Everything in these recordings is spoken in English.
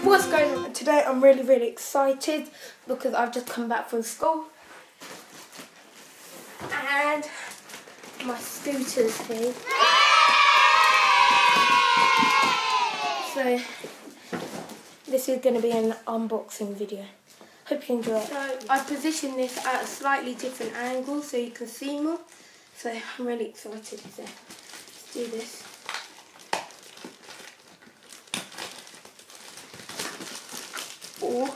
What's going on? Today I'm really excited because I've just come back from school and my scooter's here. So this is going to be an unboxing video. Hope you enjoy it. So I positioned this at a slightly different angle so you can see more. So I'm really excited. So let's do this. Or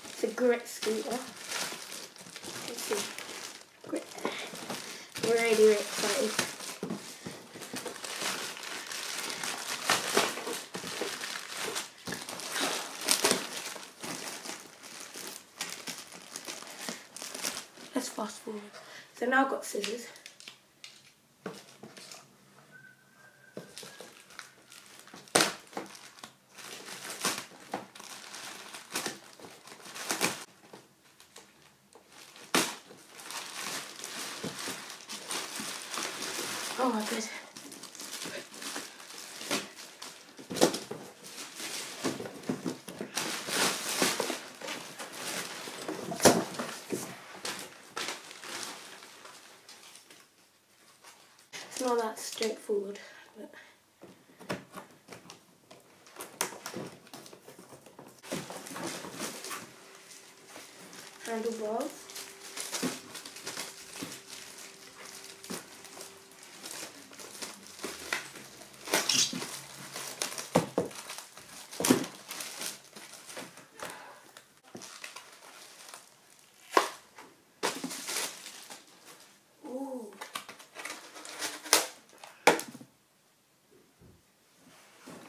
it's a grit scooter. Let's see. Grit. Really excited. Let's fast forward. So now I've got scissors. Oh my god. It's not that straightforward, but handlebars. Ooh.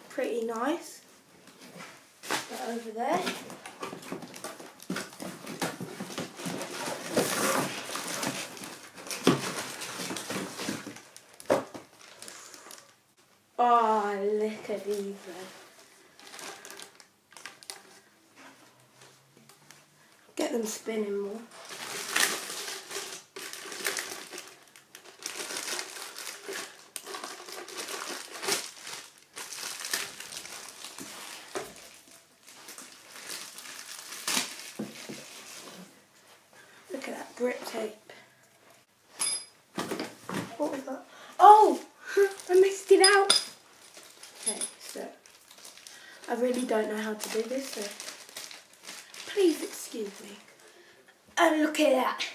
Pretty nice. Put over there. Oh, look at these. Get them spinning more. Look at that grip tape. What was that? Oh! I missed it out! Okay, so I really don't know how to do this, so please excuse me. And look at that.